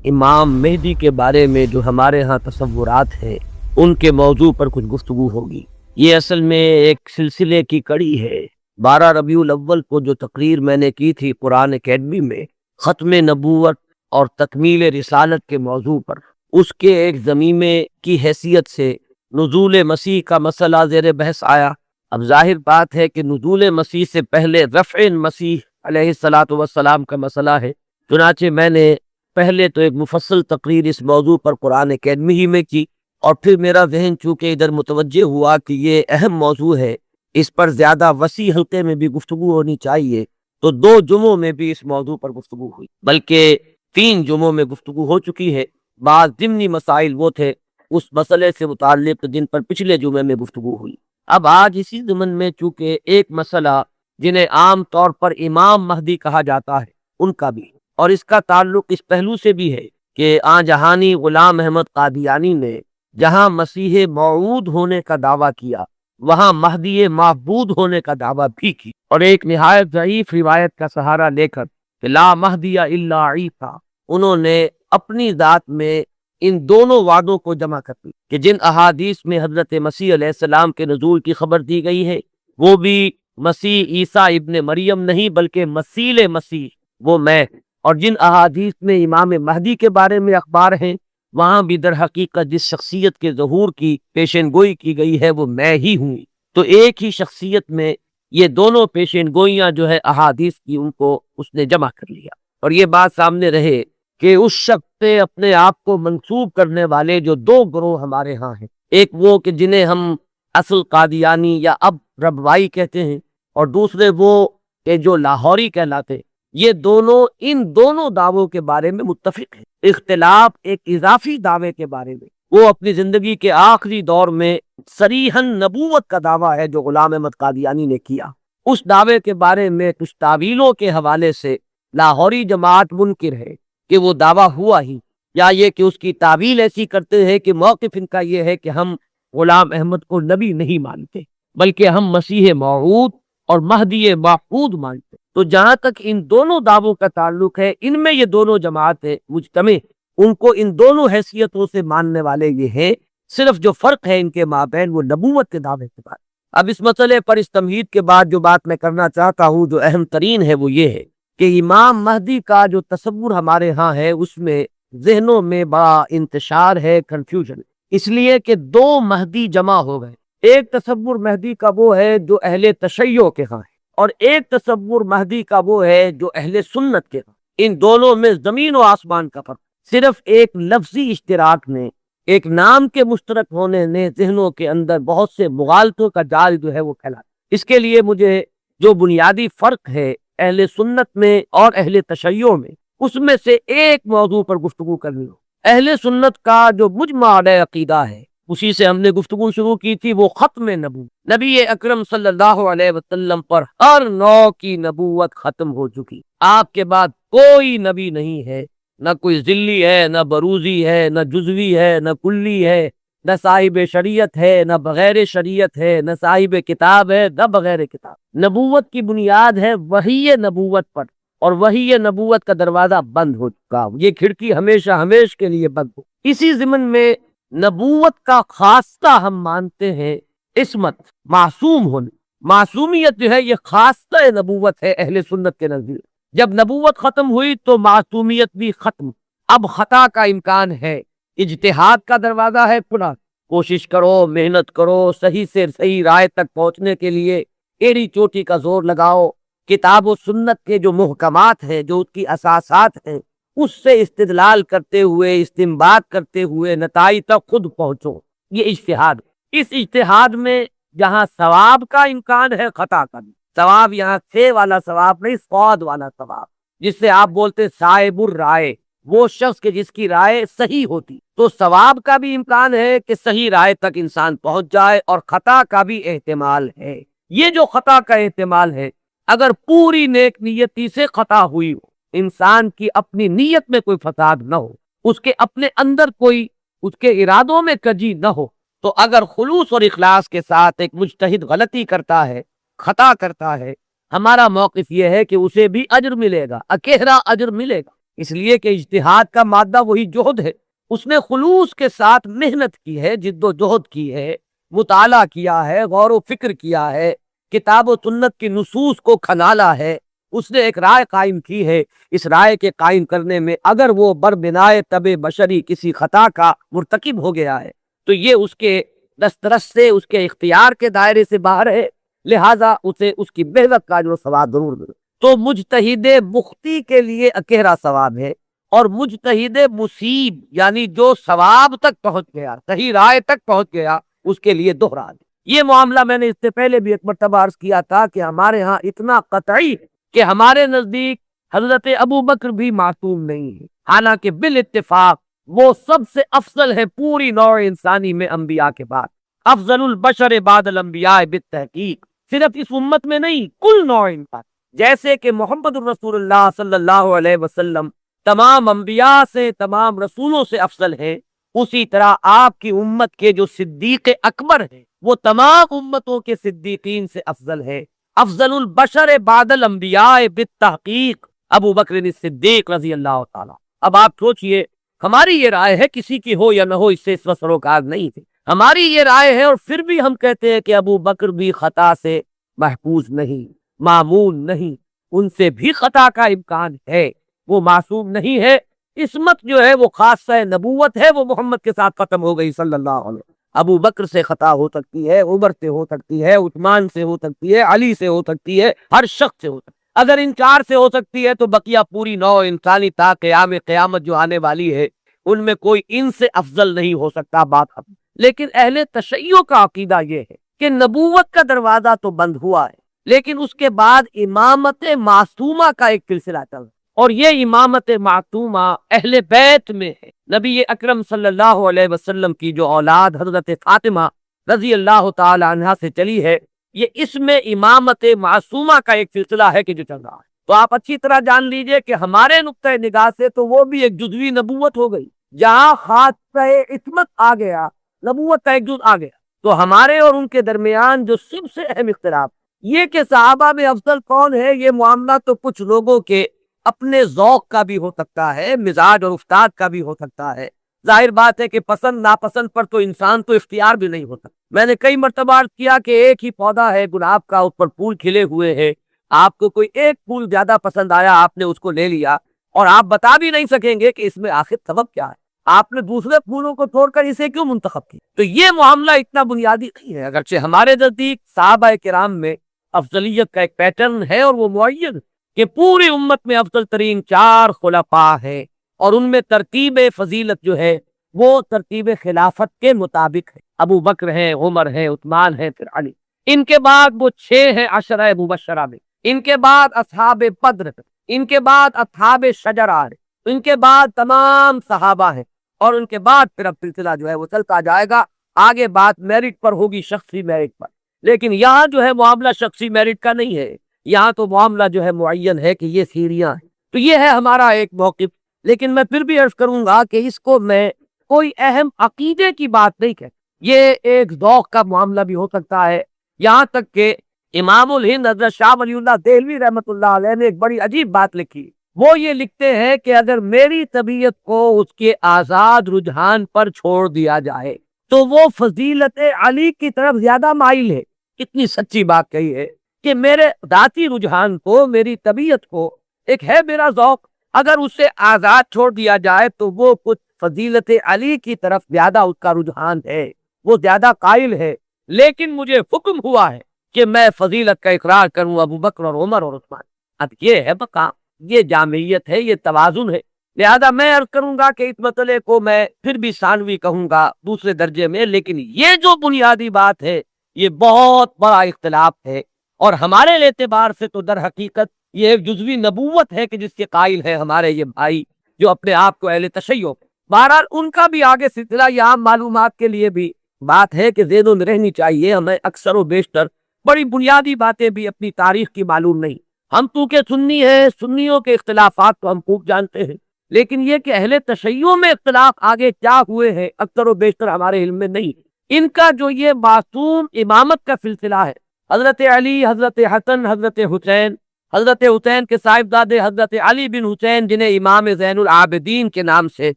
امام مہدی کے بارے میں جو ہمارے ہاں تصورات ہیں ان کے موضوع پر کچھ گفتگو ہوگی۔ یہ اصل میں ایک سلسلے کی کڑی ہے۔ 12 ربیع الاول کو جو تقریر میں نے کی تھی قرآن اکیڈمی میں ختم نبوت اور تکمیل رسالت کے موضوع پر، اس کے ایک ضمیمے کی حیثیت سے نزول مسیح کا مسئلہ زیر بحث آیا۔ اب ظاہر بات ہے کہ نزول مسیح سے پہلے رفع مسیح علیہ السلام کا مسئلہ ہے، چنانچہ میں نے پہلے تو ایک مفصل تقریر اس موضوع پر قرآن اکیڈمی ہی میں کی، اور پھر میرا ذہن چونکہ ادھر متوجہ ہوا کہ یہ اہم موضوع ہے، اس پر زیادہ وسیع حلقے میں بھی گفتگو ہونی چاہیے، تو 2 جمعوں میں بھی اس موضوع پر گفتگو ہوئی، بلکہ 3 جمعوں میں گفتگو ہو چکی ہے۔ بعض ضمنی مسائل وہ تھے اس مسئلے سے متعلق جن پر پچھلے جمعے میں گفتگو ہوئی۔ اب آج اسی ضمن میں چونکہ ایک مسئلہ جنہیں عام طور پر امام مہدی کہا جاتا ہے ان کا بھی، اور اس کا تعلق اس پہلو سے بھی ہے کہ آن جہانی غلام احمد قادیانی نے جہاں مسیح موعود ہونے کا دعویٰ کیا وہاں مہدی معبود ہونے کا دعویٰ بھی کی، اور ایک نہایت ضعیف روایت کا سہارا لے کر کہ لا مہدی الا عیسیٰ، انہوں نے اپنی ذات میں ان دونوں وعدوں کو جمع کر دی کہ جن احادیث میں حضرت مسیح علیہ السلام کے نزول کی خبر دی گئی ہے وہ بھی مسیح عیسیٰ ابن مریم نہیں بلکہ مسیح مسیح وہ میں، اور جن احادیث میں امام مہدی کے بارے میں اخبار ہیں وہاں بھی در حقیقت جس شخصیت کے ظہور کی پیشن گوئی کی گئی ہے وہ میں ہی ہوں۔ تو ایک ہی شخصیت میں یہ دونوں پیشن گوئیاں جو ہے احادیث کی ان کو اس نے جمع کر لیا، اور یہ بات سامنے رہے کہ اس شخص سے اپنے آپ کو منسوب کرنے والے جو 2 گروہ ہمارے ہاں ہیں، ایک وہ کہ جنہیں ہم اصل قادیانی یا اب ربوائی کہتے ہیں، اور دوسرے وہ کہ جو لاہوری کہلاتے ہیں، یہ دونوں ان دونوں دعووں کے بارے میں متفق ہیں۔ اختلاف ایک اضافی دعوے کے بارے میں، وہ اپنی زندگی کے آخری دور میں صریحاً نبوت کا دعویٰ ہے جو غلام احمد قادیانی نے کیا، اس دعوے کے بارے میں کچھ تعویلوں کے حوالے سے لاہوری جماعت منکر ہے کہ وہ دعویٰ ہوا ہی، یا یہ کہ اس کی تعویل ایسی کرتے ہیں کہ موقف ان کا یہ ہے کہ ہم غلام احمد کو نبی نہیں مانتے بلکہ ہم مسیح موعود اور مہدی معبود مانتے۔ تو جہاں تک ان دونوں دعووں کا تعلق ہے، ان میں یہ دونوں جماعتیں مجتمع، ان کو ان دونوں حیثیتوں سے ماننے والے یہ ہیں، صرف جو فرق ہے ان کے مابین وہ نبوت کے دعوے کے بعد۔ اب اس مسئلے پر اس تمہید کے بعد جو بات میں کرنا چاہتا ہوں جو اہم ترین ہے وہ یہ ہے کہ امام مہدی کا جو تصور ہمارے ہاں ہے اس میں ذہنوں میں بڑا انتشار ہے، کنفیوژن، اس لیے کہ 2 مہدی جمع ہو گئے۔ ایک تصور مہدی کا وہ ہے جو اہل تشیع کے ہاں ہے، اور ایک تصور مہدی کا وہ ہے جو اہل سنت کے ہاں۔ ان دونوں میں زمین و آسمان کا فرق، صرف ایک لفظی اشتراک نے، ایک نام کے مشترک ہونے نے ذہنوں کے اندر بہت سے مغالطوں کا جال جو ہے وہ پھیلا۔ اس کے لیے مجھے جو بنیادی فرق ہے اہل سنت میں اور اہل تشیع میں، اس میں سے ایک موضوع پر گفتگو کرنی ہو۔ اہل سنت کا جو مجمع علیہ عقیدہ ہے اسی سے ہم نے گفتگو شروع کی تھی، وہ ختم نبوت، نبی اکرم صلی اللہ علیہ وسلم پر ہر نوع کی نبوت ختم ہو چکی، آپ کے بعد کوئی نبی نہیں ہے، نہ کوئی ذلی ہے، نہ بروزی ہے، نہ جزوی ہے، نہ کلی ہے، نہ صاحب شریعت ہے، نہ بغیر شریعت ہے، نہ صاحب کتاب ہے، نہ بغیر کتاب۔ نبوت کی بنیاد ہے وحی نبوت پر، اور وحی نبوت کا دروازہ بند ہو چکا، یہ کھڑکی ہمیشہ ہمیش کے لیے بند ہو۔ اسی ضمن میں نبوت کا خاصہ ہم مانتے ہیں عصمت، معصوم ہونا، معصومیت جو ہے یہ خاصہ نبوت ہے اہل سنت کے نزدیک۔ جب نبوت ختم ہوئی تو معصومیت بھی ختم، اب خطا کا امکان ہے، اجتہاد کا دروازہ ہے کھلا، کوشش کرو، محنت کرو، صحیح سے صحیح رائے تک پہنچنے کے لیے ایڑی چوٹی کا زور لگاؤ، کتاب و سنت کے جو محکمات ہیں، جو اس کی اساسات ہیں، اس سے استدلال کرتے ہوئے، استنباط کرتے ہوئے نتائج تک خود پہنچو، یہ اجتہاد۔ اس اجتہاد میں جہاں ثواب کا امکان ہے خطا کا بھی، ثواب یہاں سے والا ثواب نہیں، صاد والا ثواب، جس سے آپ بولتے صائب الرائے، وہ شخص کے جس کی رائے صحیح ہوتی، تو ثواب کا بھی امکان ہے کہ صحیح رائے تک انسان پہنچ جائے، اور خطا کا بھی احتمال ہے۔ یہ جو خطا کا احتمال ہے، اگر پوری نیک نیتی سے خطا ہوئی ہو، انسان کی اپنی نیت میں کوئی فساد نہ ہو، اس کے اپنے اندر کوئی اس کے ارادوں میں کجی نہ ہو، تو اگر خلوص اور اخلاص کے ساتھ ایک مجتہد غلطی کرتا ہے، خطا کرتا ہے، ہمارا موقف یہ ہے کہ اسے بھی اجر ملے گا، اکیرا اجر ملے گا۔ اس لیے کہ اجتہاد کا مادہ وہی جہد ہے، اس نے خلوص کے ساتھ محنت کی ہے، جد و جہد کی ہے، مطالعہ کیا ہے، غور و فکر کیا ہے، کتاب و سنت کی نصوص کو کھنالا ہے، اس نے ایک رائے قائم کی ہے۔ اس رائے کے قائم کرنے میں اگر وہ بربنائے طبع بشری کسی خطا کا مرتکب ہو گیا ہے تو یہ اس کے دسترس سے، اس کے اختیار کے دائرے سے باہر ہے، لہٰذا اسے اس کی محنت کا جو ثواب ضرور ملے۔ تو مجتہد مختی کے لیے اکیرا ثواب ہے، اور مجتہد مصیب یعنی جو ثواب تک پہنچ گیا، صحیح رائے تک پہنچ گیا، اس کے لیے دوہرا ہے۔ یہ معاملہ میں نے اس سے پہلے بھی ایک مرتبہ عرض کیا تھا کہ ہمارے ہاں اتنا قطعی کہ ہمارے نزدیک حضرت ابو بکر بھی معصوم نہیں ہے، حالانکہ بالاتفاق وہ سب سے افضل ہے پوری نوع انسانی میں انبیاء کے بعد، افضل البشر بعد الانبیاء بالتحقیق، صرف اس امت میں نہیں، کل نوع انسان۔ جیسے کہ محمد الرسول اللہ صلی اللہ علیہ وسلم تمام انبیاء سے، تمام رسولوں سے افضل ہے، اسی طرح آپ کی امت کے جو صدیق اکبر ہیں وہ تمام امتوں کے صدیقین سے افضل ہے۔ افضل البشر بعد الانبیاء بالتحقیق ابو بکر صدیق رضی اللہ تعالی۔ اب آپ سوچئے، ہماری یہ رائے ہے، کسی کی ہو یا نہ ہو اس سے اس وقت سروکار نہیں تھے، ہماری یہ رائے ہے، اور پھر بھی ہم کہتے ہیں کہ ابو بکر بھی خطا سے محفوظ نہیں، معمول نہیں، ان سے بھی خطا کا امکان ہے، وہ معصوم نہیں ہے۔ عصمت جو ہے وہ خاصہ نبوت ہے، وہ محمد کے ساتھ ختم ہو گئی صلی اللہ علیہ وسلم۔ ابو بکر سے خطا ہو سکتی ہے، عمر سے ہو سکتی ہے، عثمان سے ہو سکتی ہے، علی سے ہو سکتی ہے، ہر شخص سے ہو سکتی ہے۔ اگر ان چار سے ہو سکتی ہے تو بقیہ پوری نوع انسانی تا قیام قیامت جو آنے والی ہے ان میں کوئی ان سے افضل نہیں ہو سکتا، بات اب۔ لیکن اہل تشیع کا عقیدہ یہ ہے کہ نبوت کا دروازہ تو بند ہوا ہے، لیکن اس کے بعد امامت معصومہ کا ایک سلسلہ چل رہا ہے، اور یہ امامت معصومہ اہل بیت میں ہے۔ نبی اکرم صلی اللہ علیہ وسلم کی جو اولاد حضرت فاطمہ رضی اللہ تعالی عنہا سے چلی ہے، یہ اس میں امامت معصومہ کا ایک سلسلہ ہے کہ جو چل رہا ہے۔ تو آپ اچھی طرح جان لیجئے کہ ہمارے نقطۂ نگاہ سے تو وہ بھی ایک جزوی نبوت ہو گئی، جہاں خاصہ عصمت آ گیا، نبوت کا ایک جز آ گیا۔ تو ہمارے اور ان کے درمیان جو سب سے اہم اختلاف یہ کہ صحابہ میں افضل کون ہے، یہ معاملہ تو کچھ لوگوں کے اپنے ذوق کا بھی ہو سکتا ہے، مزاج اور استاد کا بھی ہو سکتا ہے۔ ظاہر بات ہے کہ پسند ناپسند پر تو انسان تو اختیار بھی نہیں ہوتا۔ میں نے کئی مرتبہ عرض کیا کہ ایک ہی پودا ہے گلاب کا، اس پر پھول کھلے ہوئے ہیں، آپ کو کوئی ایک پھول زیادہ پسند آیا، آپ نے اس کو لے لیا، اور آپ بتا بھی نہیں سکیں گے کہ اس میں آخر سبب کیا ہے، آپ نے دوسرے پھولوں کو چھوڑ کر اسے کیوں منتخب کیا۔ تو یہ معاملہ اتنا بنیادی نہیں ہے، اگرچہ ہمارے نزدیک صحابہ کرام میں افضلیت کا ایک پیٹرن ہے، اور وہ معین کہ پوری امت میں افضل ترین 4 خلفاء ہیں، اور ان میں ترتیب فضیلت جو ہے وہ ترتیب خلافت کے مطابق ہے۔ ابو بکر ہیں، عمر ہیں، عثمان ہیں، پھر علی، ان کے بعد وہ 6 ہیں عشرہ مبشرہ میں، ان کے بعد اصحاب بدر، ان کے بعد اصحاب شجرہ، ان کے بعد تمام صحابہ ہیں، اور ان کے بعد پھر اب سلسلہ جو ہے وہ چلتا جائے گا۔ آگے بات میرٹ پر ہوگی، شخصی میرٹ پر، لیکن یہاں جو ہے معاملہ شخصی میرٹ کا نہیں ہے، یہاں تو معاملہ جو ہے معین ہے کہ یہ سیریاں ہیں۔ تو یہ ہے ہمارا ایک موقف، لیکن میں پھر بھی عرض کروں گا کہ اس کو میں کوئی اہم عقیدے کی بات نہیں کہتا، یہ ایک ذوق کا معاملہ بھی ہو سکتا ہے۔ یہاں تک کہ امام الہند حضرت شاہ ولی اللہ دہلوی رحمۃ اللہ علیہ نے ایک بڑی عجیب بات لکھی، وہ یہ لکھتے ہیں کہ اگر میری طبیعت کو اس کے آزاد رجحان پر چھوڑ دیا جائے تو وہ فضیلت علی کی طرف زیادہ مائل ہے۔ کتنی سچی بات کہی ہے کہ میرے ذاتی رجحان کو، میری طبیعت کو، ایک ہے میرا ذوق، اگر اسے آزاد چھوڑ دیا جائے تو وہ کچھ فضیلت علی کی طرف زیادہ اس کا رجحان ہے، وہ زیادہ قائل ہے، لیکن مجھے حکم ہوا ہے کہ میں فضیلت کا اقرار کروں ابو بکر اور عمر اور عثمان۔ اب یہ ہے مقام، یہ جامعیت ہے، یہ توازن ہے، لہذا میں عرض کروں گا کہ اس مسئلے کو میں پھر بھی ثانوی کہوں گا، دوسرے درجے میں، لیکن یہ جو بنیادی بات ہے یہ بہت بڑا اختلاف ہے، اور ہمارے اعتبار سے تو در حقیقت یہ ایک جزوی نبوت ہے کہ جس کے قائل ہے ہمارے یہ بھائی جو اپنے آپ کو اہل تشیع۔ بہرحال ان کا بھی آگے سلسلہ، یہاں معلومات کے لیے بھی بات ہے کہ ذہن میں رہنی چاہیے، ہمیں اکثر و بیشتر بڑی بنیادی باتیں بھی اپنی تاریخ کی معلوم نہیں۔ ہم تو کہ سنی ہیں، سنیوں کے اختلافات تو ہم خوب جانتے ہیں، لیکن یہ کہ اہل تشیع میں اختلاف آگے کیا ہوئے ہیں اکثر و بیشتر ہمارے علم میں نہیں۔ ان کا جو یہ معصوم امامت کا سلسلہ ہے، حضرت علی، حضرت حسن، حضرت حسین، حضرت حسین کے صاحبزادے حضرت علی بن حسین جنہیں امام زین العابدین کے نام سے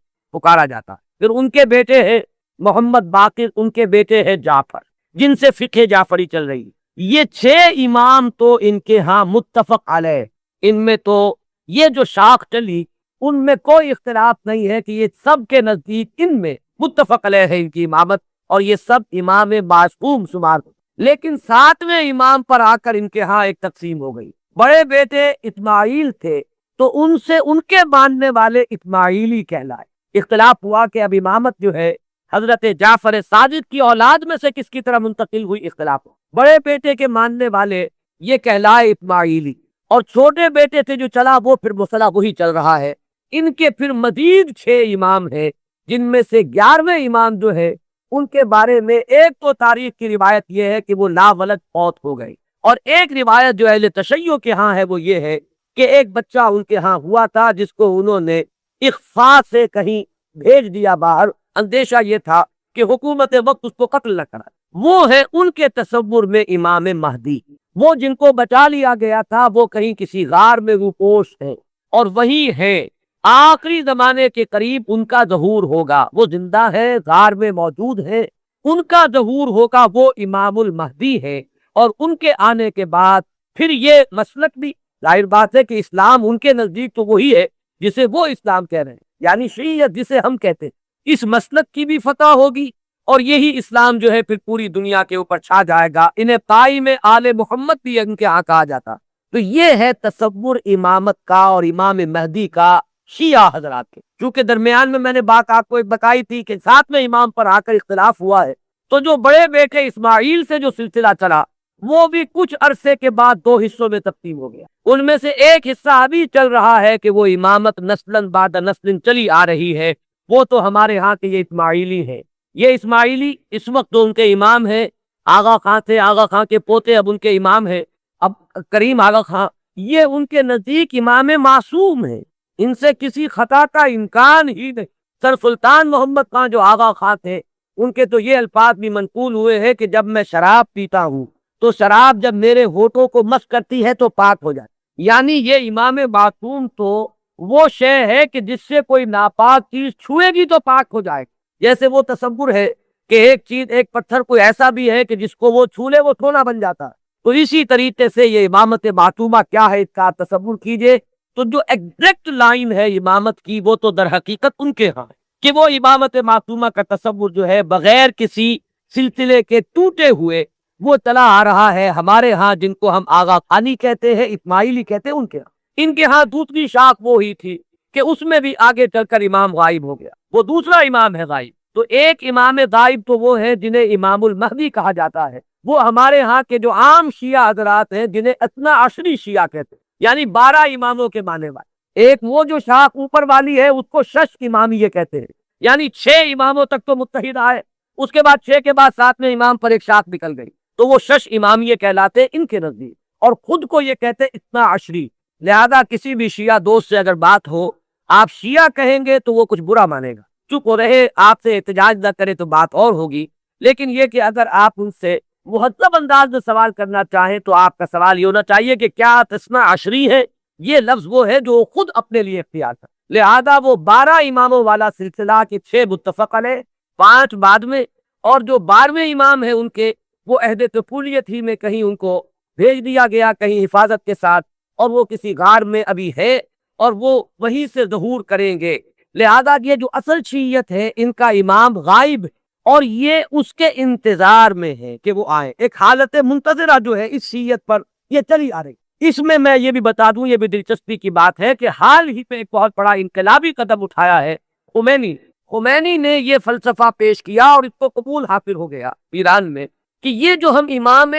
پکارا جاتا، پھر ان کے بیٹے ہیں محمد باقر، ان کے بیٹے ہیں جعفر جن سے فقہ جعفری چل رہی ہے۔ یہ 6 امام تو ان کے ہاں متفق علیہ، ان میں تو یہ جو شاخ چلی ان میں کوئی اختلاف نہیں ہے کہ یہ سب کے نزدیک ان میں متفق علیہ ہے ان کی امامت، اور یہ سب امام معصوم شمار ہو۔ لیکن 7ویں امام پر آ کر ان کے ہاں ایک تقسیم ہو گئی۔ بڑے بیٹے اسماعیل تھے تو ان سے ان کے ماننے والے اسماعیلی کہلائے۔ اختلاف ہوا کہ اب امامت جو ہے حضرت جعفر صادق کی اولاد میں سے کس کی طرح منتقل ہوئی، اختلاف ہوا۔ بڑے بیٹے کے ماننے والے یہ کہلائے اسماعیلی، اور چھوٹے بیٹے سے جو چلا وہ پھر مسئلہ وہی چل رہا ہے۔ ان کے پھر مزید 6 امام ہیں، جن میں سے 11ویں امام جو ہے ان کے بارے میں ایک تو تاریخ کی روایت یہ ہے کہ وہ لا ولد فوت ہو گئے، اور ایک روایت جو اہل تشیع کے ہاں ہے وہ یہ ہے کہ ایک بچہ ان کے ہاں ہوا تھا جس کو انہوں نے اخفاء سے کہیں بھیج دیا باہر، اندیشہ یہ تھا کہ حکومت وقت اس کو قتل نہ کرائے۔ وہ ہے ان کے تصور میں امام مہدی، وہ جن کو بچا لیا گیا تھا وہ کہیں کسی غار میں روپوش ہے، اور وہی ہے آخری زمانے کے قریب ان کا ظہور ہوگا۔ وہ زندہ ہے، غار میں موجود ہے، ان کا ظہور ہوگا، وہ امام المہدی ہے۔ اور ان کے آنے کے بعد پھر یہ مسلک بھی ظاہر بات ہے کہ اسلام ان کے نزدیک تو وہی ہے جسے وہ اسلام کہہ رہے ہیں، یعنی شیعیت جسے ہم کہتے ہیں، اس مسلک کی بھی فتح ہوگی، اور یہی اسلام جو ہے پھر پوری دنیا کے اوپر چھا جائے گا۔ انہیں قائم آل محمد بھی ان کے ہاں کہا جاتا۔ تو یہ ہے تصور امامت کا اور امام مہدی کا شیعہ حضرات کے۔ چونکہ درمیان میں نے بات آپ کو ایک بتائی تھی کہ 7ویں امام پر آ کر اختلاف ہوا ہے، تو جو بڑے بیٹے اسماعیل سے جو سلسلہ چلا وہ بھی کچھ عرصے کے بعد 2 حصوں میں تقسیم ہو گیا۔ ان میں سے ایک حصہ ابھی چل رہا ہے کہ وہ امامت نسلاً بعد نسل چلی آ رہی ہے، وہ تو ہمارے ہاں کے یہ اسماعیلی ہیں۔ یہ اسماعیلی اس وقت تو ان کے امام ہیں، آغا خان تھے، آغا خان کے پوتے اب ان کے امام ہیں، اب کریم آغا خان، یہ ان کے نزدیک امام معصوم ہیں، ان سے کسی خطا کا امکان ہی نہیں۔ سر سلطان محمد خان جو آغا خان تھے ان کے تو یہ الفاظ بھی منقول ہوئے ہیں کہ جب میں شراب پیتا ہوں تو شراب جب میرے ہونٹوں کو مس کرتی ہے تو پاک ہو جاتی، یعنی یہ امام معصوم تو وہ شے ہے کہ جس سے کوئی ناپاک چیز چھوئے گی تو پاک ہو جائے گی۔ جیسے وہ تصور ہے کہ ایک چیز، ایک پتھر کوئی ایسا بھی ہے کہ جس کو وہ چھو لے وہ سونا بن جاتا ہے، تو اسی طریقے سے یہ امامت معصومہ کیا ہے اس کا تصور کیجئے۔ تو جو ایگزیکٹ لائن ہے امامت کی وہ تو در حقیقت ان کے ہاں ہے کہ وہ امامت معصومہ کا تصور جو ہے بغیر کسی سلسلے کے ٹوٹے ہوئے وہ چلا آ رہا ہے ہمارے ہاں، جن کو ہم آغا خانی کہتے ہیں، اسماعیلی کہتے ہیں، ان کے ہاں۔ ان کے ہاں دوسری شاخ وہ ہی تھی کہ اس میں بھی آگے چل کر امام غائب ہو گیا، وہ دوسرا امام ہے غائب۔ تو ایک امام غائب تو وہ ہے جنہیں امام المہدی کہا جاتا ہے، وہ ہمارے ہاں کے جو عام شیعہ حضرات ہیں جنہیں اثنا عشری شیعہ کہتے ہیں، یعنی 12 اماموں کے ماننے والے۔ ایک وہ جو شاخ اوپر والی ہے اس کو شش امامیہ کہتے ہیں، یعنی 6 اماموں تک تو متحد آئے، اس کے بعد 6 کے بعد 7ویں امام پر ایک شاخ نکل گئی، تو وہ شش امامیہ کہلاتے ان کے نزدیک، اور خود کو یہ کہتے اثنا عشری۔ لہذا کسی بھی شیعہ دوست سے اگر بات ہو آپ شیعہ کہیں گے تو وہ کچھ برا مانے گا، چپ ہو رہے، آپ سے احتجاج نہ کرے تو بات اور ہوگی۔ لیکن یہ کہ اگر آپ ان سے مہذب انداز میں سوال کرنا چاہیں تو آپ کا سوال یہ ہونا چاہیے کہ کیا اثنا عشری ہے؟ یہ لفظ وہ ہے جو خود اپنے لیے اختیار کرتا۔ لہذا وہ 12 اماموں والا سلسلہ کے 6 متفق علیہ، 5 بعد میں، اور جو 12ویں امام ہیں ان کے وہ عہد طفولیت ہی میں کہیں ان کو بھیج دیا گیا کہیں حفاظت کے ساتھ، اور وہ کسی غار میں ابھی ہے اور وہ وہیں سے ظہور کریں گے۔ لہذا یہ جو اصل شیعیت ہے ان کا امام غائب ہے، اور یہ اس کے انتظار میں ہے کہ وہ آئیں۔ ایک حالت منتظرہ جو ہے اس شیعیت پر یہ چلی آ رہی۔ اس میں یہ بھی بتا دوں، یہ بھی دلچسپی کی بات ہے کہ حال ہی پہ ایک بہت بڑا انقلابی قدم اٹھایا ہے خمینی نے یہ فلسفہ پیش کیا اور اس کو قبول حاصل ہو گیا ایران میں کہ یہ جو ہم امام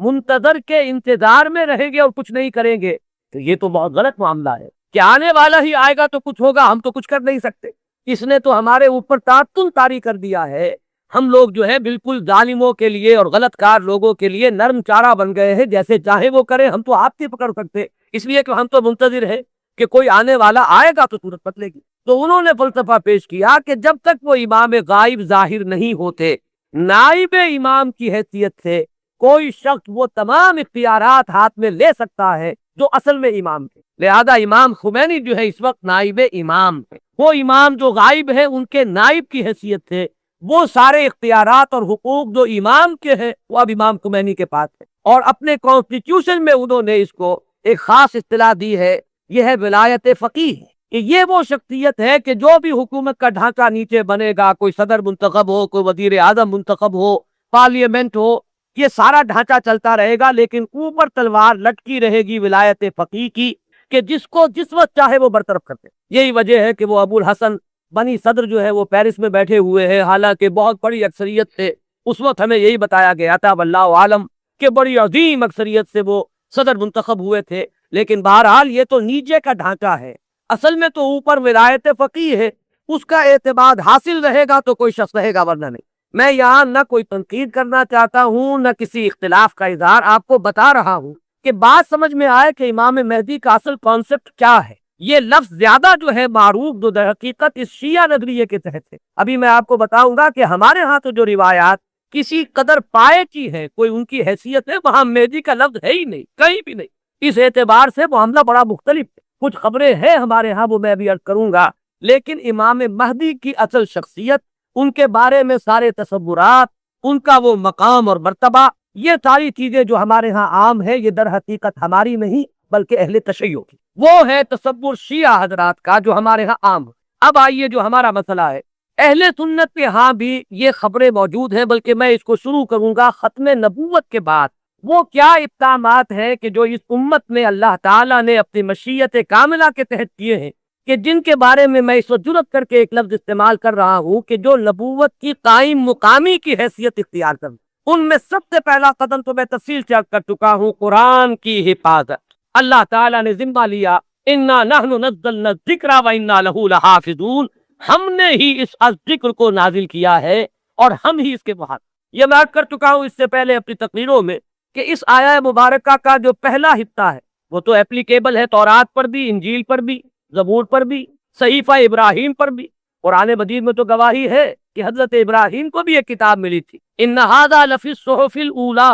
منتظر کے انتظار میں رہیں گے اور کچھ نہیں کریں گے تو یہ تو بہت غلط معاملہ ہے کہ آنے والا ہی آئے گا تو کچھ ہوگا، ہم تو کچھ کر نہیں سکتے۔ اس نے تو ہمارے اوپر تعطل طاری کر دیا ہے، ہم لوگ جو ہے بالکل ظالموں کے لیے اور غلط کار لوگوں کے لیے نرم چارہ بن گئے ہیں، جیسے چاہے وہ کریں، ہم تو آپ کی پکڑ سکتے، اس لیے کہ ہم تو منتظر ہیں کہ کوئی آنے والا آئے گا تو صورت بدلے گی۔ تو انہوں نے فلسفہ پیش کیا کہ جب تک وہ امام غائب ظاہر نہیں ہوتے، نائب امام کی حیثیت سے کوئی شخص وہ تمام اختیارات ہاتھ میں لے سکتا ہے جو اصل میں امام تھے۔ لہذا امام خمینی جو ہے اس وقت نائب امام ہے، وہ امام جو غائب ہے ان کے نائب کی حیثیت تھے، وہ سارے اختیارات اور حقوق جو امام کے ہیں وہ اب امام خمینی کے پاس ہے، اور اپنے کانسٹیٹیوشن میں انہوں نے اس کو ایک خاص اصطلاح دی ہے، یہ ہے ولایت فقیہ، کہ یہ وہ شخصیت ہے کہ جو بھی حکومت کا ڈھانچہ نیچے بنے گا، کوئی صدر منتخب ہو، کوئی وزیر اعظم منتخب ہو، پارلیمنٹ ہو، یہ سارا ڈھانچہ چلتا رہے گا، لیکن اوپر تلوار لٹکی رہے گی ولایت فقیہ کی، کہ جس کو جس وقت چاہے وہ برطرف کرتے۔ یہی وجہ ہے کہ وہ ابو الحسن بنی صدر جو ہے وہ پیرس میں بیٹھے ہوئے ہیں، حالانکہ بہت بڑی اکثریت سے اس وقت ہمیں یہی بتایا گیا تھا واللہ عالم کہ بڑی عظیم اکثریت سے وہ صدر منتخب ہوئے تھے، لیکن بہرحال یہ تو نیچے کا ڈھانچہ ہے، اصل میں تو اوپر ولایت فقیہ ہے، اس کا اعتماد حاصل رہے گا تو کوئی شخص رہے گا، ورنہ نہیں۔ میں یہاں نہ کوئی تنقید کرنا چاہتا ہوں نہ کسی اختلاف کا اظہار، آپ کو بتا رہا ہوں کہ بات سمجھ میں آئے کہ امام مہدی کا اصل کانسیپٹ کیا ہے۔ یہ لفظ زیادہ جو ہے معروف جو در حقیقت اس شیعہ نظریے کے تحت ہے۔ ابھی میں آپ کو بتاؤں گا کہ ہمارے ہاں تو جو روایات کسی قدر پائے کی ہے، کوئی ان کی حیثیت ہے، وہاں مہدی کا لفظ ہے ہی نہیں، کہیں بھی نہیں۔ اس اعتبار سے معاملہ بڑا مختلف ہے۔ کچھ خبریں ہیں ہمارے ہاں، وہ میں بھی عرض کروں گا، لیکن امام مہدی کی اصل شخصیت، ان کے بارے میں سارے تصورات، ان کا وہ مقام اور مرتبہ، یہ ساری چیزیں جو ہمارے ہاں عام ہے، یہ در حقیقت ہماری نہیں بلکہ اہل تشیع کی، وہ ہے تصور شیعہ حضرات کا جو ہمارے ہاں عام ہے۔ اب آئیے جو ہمارا مسئلہ ہے، اہل سنت کے ہاں بھی یہ خبریں موجود ہیں، بلکہ میں اس کو شروع کروں گا ختم نبوت کے بعد۔ وہ کیا اقدامات ہیں کہ جو اس امت میں اللہ تعالیٰ نے اپنی مشیت کاملہ کے تحت کیے ہیں، کہ جن کے بارے میں میں اس وقت جرأت کر کے ایک لفظ استعمال کر رہا ہوں کہ جو نبوت کی قائم مقامی کی حیثیت اختیار کر، ان میں سب سے پہلا قدم تو میں تفصیل سے عرض کر چکا ہوں، قرآن کی حفاظت۔ اللہ تعالیٰ نے ذمہ لیا، انا نحن نزلنا الذکر وانا لہ لحافظون، ہم نے ہی اس ذکر کو نازل کیا ہے اور ہم ہی اس کے محافظ۔ یہ میں عرض کر چکا ہوں اس سے پہلے اپنی تقریروں میں کہ اس آیہ مبارکہ کا جو پہلا حصہ ہے وہ تو اپلیکیبل ہے تورات پر بھی، انجیل پر بھی، زبور پر بھی، صحیفہ ابراہیم پر بھی۔ قرآن مجید میں تو گواہی ہے کہ حضرت ابراہیم کو بھی ایک کتاب ملی تھی، ان ھذا لفی الصحف الاولی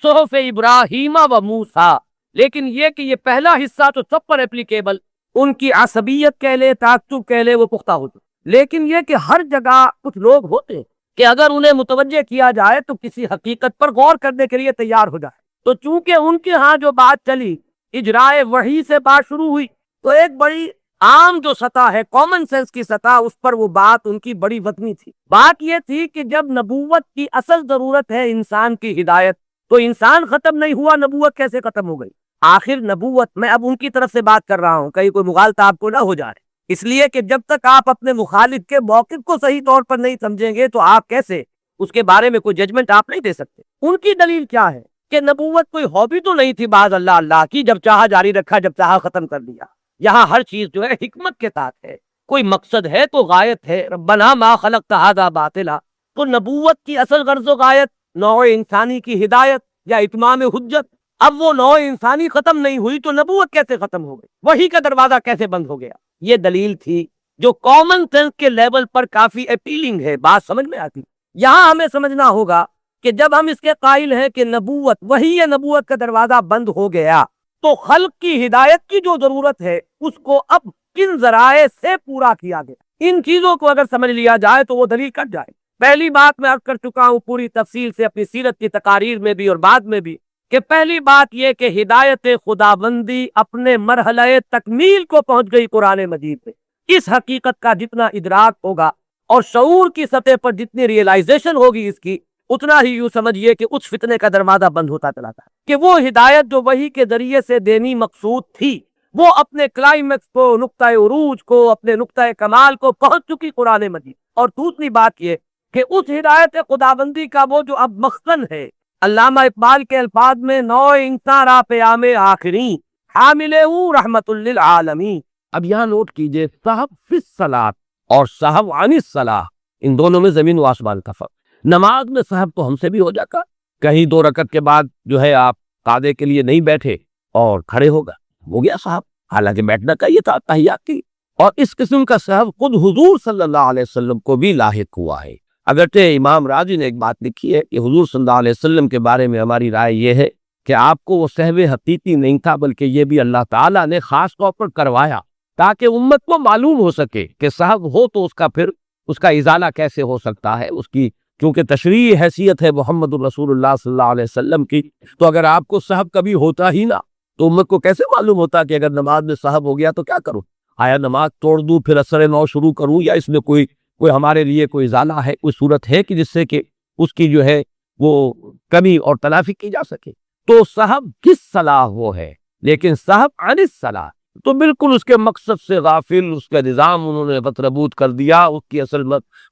صحف ابراہیم و موسیٰ۔ لیکن یہ کہ یہ پہلا حصہ تو سب پر اپلیکیبل، ان کی عصبیت کہہ لے، تعصب کہہ لے، وہ پختہ ہوتے، لیکن یہ کہ ہر جگہ کچھ لوگ ہوتے ہیں کہ اگر انہیں متوجہ کیا جائے تو کسی حقیقت پر غور کرنے کے لیے تیار ہو جائے۔ تو چونکہ ان کے ہاں جو بات چلی، اجرائے وحی سے بات شروع ہوئی، تو ایک بڑی عام جو سطح ہے، کامن سینس کی سطح، اس پر وہ بات ان کی بڑی وزنی تھی۔ بات یہ تھی کہ جب نبوت کی اصل ضرورت ہے انسان کی ہدایت، تو انسان ختم نہیں ہوا، نبوت کیسے ختم ہو گئی؟ آخر نبوت، میں اب ان کی طرف سے بات کر رہا ہوں، کہیں کوئی مغالطہ آپ کو نہ ہو جائے، اس لیے کہ جب تک آپ اپنے مخالف کے موقف کو صحیح طور پر نہیں سمجھیں گے تو آپ کیسے اس کے بارے میں کوئی ججمنٹ آپ نہیں دے سکتے۔ ان کی دلیل کیا ہے کہ نبوت کوئی ہابی تو نہیں تھی بعض اللہ کی، جب چاہا جاری رکھا، جب چاہا ختم کر دیا۔ یہاں ہر چیز جو ہے حکمت کے ساتھ ہے، کوئی مقصد ہے تو غایت ہے، ربنا ما خلقت ھذا باطلا۔ تو نبوت کی اصل غرض و غایت نوع انسانی کی ہدایت یا اتمام حجت۔ اب وہ نوع انسانی ختم نہیں ہوئی تو نبوت کیسے ختم ہو گئی؟ وحی کا دروازہ کیسے بند ہو گیا؟ یہ دلیل تھی جو کامن سینس کے لیول پر کافی اپیلنگ ہے، بات سمجھ میں آتی۔ یہاں ہمیں سمجھنا ہوگا کہ جب ہم اس کے قائل ہیں کہ نبوت، وحی نبوت کا دروازہ بند ہو گیا، تو خلق کی ہدایت کی جو ضرورت ہے اس کو اب کن ذرائع سے پورا کیا گیا؟ ان چیزوں کو اگر سمجھ لیا جائے تو وہ دلیل کٹ جائے۔ پہلی بات میں عرض کر چکا ہوں پوری تفصیل سے اپنی سیرت کی تقاریر میں بھی اور بعد میں بھی، کہ پہلی بات یہ کہ ہدایت خداوندی اپنے مرحلہ تکمیل کو پہنچ گئی قرآن مجید میں۔ اس حقیقت کا جتنا ادراک ہوگا اور شعور کی سطح پر جتنی ریئلائزیشن ہوگی اس کی، اتنا ہی یوں سمجھیے کہ اس فتنے کا دروازہ بند ہوتا چلا تھا، کہ وہ ہدایت جو وحی کے ذریعے سے دینی مقصود تھی، وہ اپنے کلائمیکس کو، نقطہ عروج کو، اپنے نقطہ کمال کو پہنچ چکی قرآن مجید۔ اور دوسری بات یہ کہ اس ہدایت خداوندی کا وہ جو اب مخزن ہے، علامہ اقبال کے الفاظ میں نوع انسان را پیام آخری حاملے رحمت للعالمین۔ اب یہاں نوٹ کیجئے، صحب فی الصلاۃ اور صحب عن الصلاۃ، ان دونوں میں زمین و آسمان کا فرق۔ نماز میں صحب تو ہم سے بھی ہو جاتا، کہیں 2 رکعت کے بعد جو ہے آپ قعدے کے لیے نہیں بیٹھے اور کھڑے ہو گیا صحب، حالانکہ بیٹھنا کا یہ تھا تحیات کی۔ اور اس قسم کا صحب خود حضور صلی اللہ علیہ وسلم کو بھی لاحق ہوا ہے۔ اگرچہ امام راضی نے ایک بات لکھی ہے کہ حضور صلی اللہ علیہ وسلم کے بارے میں ہماری رائے یہ ہے کہ آپ کو وہ سہو حقیقی نہیں تھا، بلکہ یہ بھی اللہ تعالیٰ نے خاص طور پر کروایا تاکہ امت کو معلوم ہو سکے کہ سہو ہو تو اس کا پھر اس کا ازالہ کیسے ہو سکتا ہے، اس کی کیونکہ تشریعی حیثیت ہے محمد الرسول اللہ صلی اللہ علیہ وسلم کی، تو اگر آپ کو سہو کبھی ہوتا ہی نہ تو امت کو کیسے معلوم ہوتا کہ اگر نماز میں سہو ہو گیا تو کیا کروں؟ آیا نماز توڑ دوں پھر اثر نو شروع کروں، یا اس میں کوئی ہمارے لیے کوئی ازالہ ہے، کوئی صورت ہے کہ جس سے کہ اس کی جو ہے وہ کمی اور تلافی کی جا سکے؟ تو سہو کس صلاح وہ ہے، لیکن سہو عن الصلاح تو بالکل اس کے مقصد سے غافل، اس کا نظام انہوں نے بتربوت کر دیا، اس کی اصل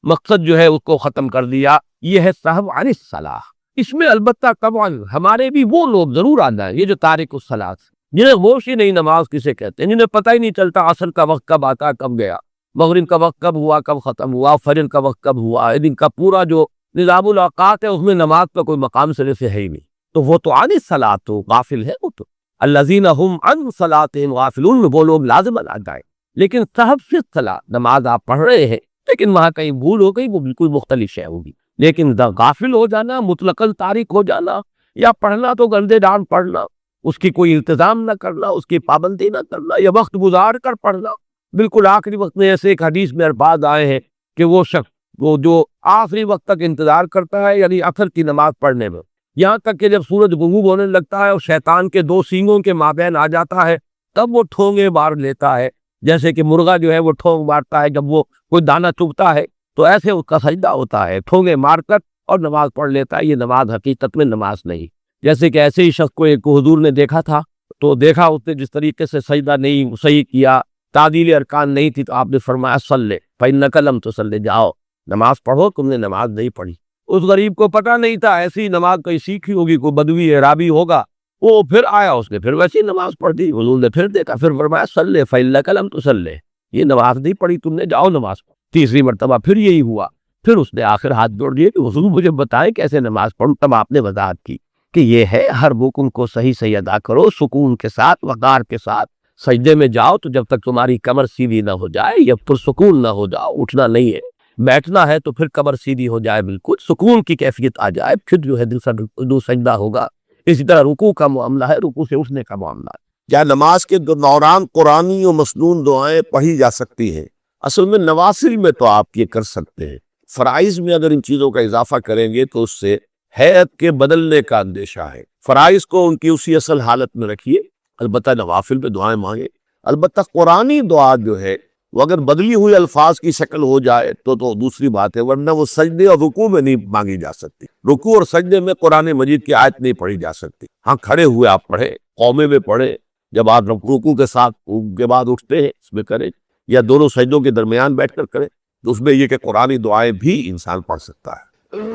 مقصد جو ہے اس کو ختم کر دیا، یہ ہے سہو عن الصلاح۔ اس میں البتہ طبعاً ہمارے بھی وہ لوگ ضرور آنا ہے، یہ جو تارک الصلاۃ، جنہیں ہوش ہی نہیں نماز کسے کہتے ہیں، جنہیں پتہ ہی نہیں چلتا عصر کا وقت کب آتا کب گیا، مغرب کا وقت کب ہوا کب ختم ہوا، فجر کا وقت کب ہوا، ان کا پورا جو نظام الاوقات ہے اس میں نماز کا کوئی مقام سرے سے ہے ہی نہیں، تو وہ تو عن الصلاۃ تو غافل ہے، وہ تو الذین هم عن صلاتهم غافلون میں وہ لوگ لازماً آ جائیں۔ لیکن سہو فی الصلاۃ، نماز آپ پڑھ رہے ہیں لیکن وہاں کہیں بھول ہو گئی، وہ بالکل مختلف شے ہوگی، لیکن غافل ہو جانا، مطلقاً تارک ہو جانا، یا پڑھنا تو گردے ڈان پڑھنا، اس کی کوئی التزام نہ کرنا، اس کی پابندی نہ کرنا، یا وقت گزار کر پڑھنا، بالکل آخری وقت میں ایسے ایک حدیث میں الفاظ آئے ہیں کہ وہ شخص وہ جو آخری وقت تک انتظار کرتا ہے، یعنی عصر کی نماز پڑھنے میں، یہاں تک کہ جب سورج غروب ہونے لگتا ہے اور شیطان کے دو سینگوں کے مابین آ جاتا ہے تب وہ ٹھونگے مار لیتا ہے، جیسے کہ مرغا جو ہے وہ ٹھونگ مارتا ہے جب وہ کوئی دانہ چگتا ہے، تو ایسے اس کا سجدہ ہوتا ہے، ٹھونگے مار کر اور نماز پڑھ لیتا ہے۔ یہ نماز حقیقت میں نماز نہیں، جیسے کہ ایسے ہی شخص کو ایک حضور نے دیکھا تھا، تو دیکھا اس نے جس طریقے سے سجدہ نہیں صحیح کیا، تعدیل ارکان نہیں تھی، تو آپ نے فرمایا صلی فإنک لم تصلی، جاؤ نماز پڑھو، تم نے نماز نہیں پڑھی۔ اس غریب کو پتہ نہیں تھا، ایسی نماز کہیں سیکھی ہوگی، کوئی بدوی اعرابی ہوگا، وہ پھر آیا، اس نے پھر ویسی نماز پڑھ دی، حضور نے پھر دیکھا، پھر فرمایا صلی فإنک لم تصلی، یہ نماز نہیں پڑھی تم نے، جاؤ نماز پڑھو۔ تیسری مرتبہ پھر یہی ہوا، پھر اس نے آخر ہاتھ جوڑ دیے کہ حضور مجھے بتائیں کیسے نماز پڑھوں، تب آپ نے وضاحت کی کہ یہ ہے ہر رکن کو صحیح صحیح ادا کرو، سکون کے ساتھ، وقار کے ساتھ سجدے میں جاؤ، تو جب تک تمہاری کمر سیدھی نہ ہو جائے یا پرسکون نہ ہو جاؤ، اٹھنا نہیں ہے، بیٹھنا ہے تو پھر کمر سیدھی ہو جائے، بالکل سکون کی کیفیت آ جائے، پھر جو ہے دوسرا سجدہ ہوگا۔ اسی طرح رکوع کا معاملہ ہے، رکوع سے اٹھنے کا معاملہ ہے۔ کیا نماز کے دوران قرآنی و مسنون دعائیں پڑھی جا سکتی ہیں؟ اصل میں نوافل میں تو آپ یہ کر سکتے ہیں، فرائض میں اگر ان چیزوں کا اضافہ کریں گے تو اس سے ہیئت کے بدلنے کا اندیشہ ہے۔ فرائض کو ان کی اسی اصل حالت میں رکھیے، البتہ نوافل میں دعائیں مانگے۔ البتہ قرآنی دعا جو ہے وہ اگر بدلی ہوئی الفاظ کی شکل ہو جائے تو دوسری بات ہے، ورنہ وہ سجدے اور رکوع میں نہیں مانگی جا سکتی۔ رکوع اور سجدے میں قرآن مجید کی آیت نہیں پڑھی جا سکتی۔ ہاں کھڑے ہوئے آپ پڑھیں، قومے میں پڑھیں، جب آپ رکوع کے ساتھ کے بعد اٹھتے ہیں اس میں کریں، یا دونوں سجدوں کے درمیان بیٹھ کر کریں، تو اس میں یہ کہ قرآنی دعائیں بھی انسان پڑھ سکتا ہے۔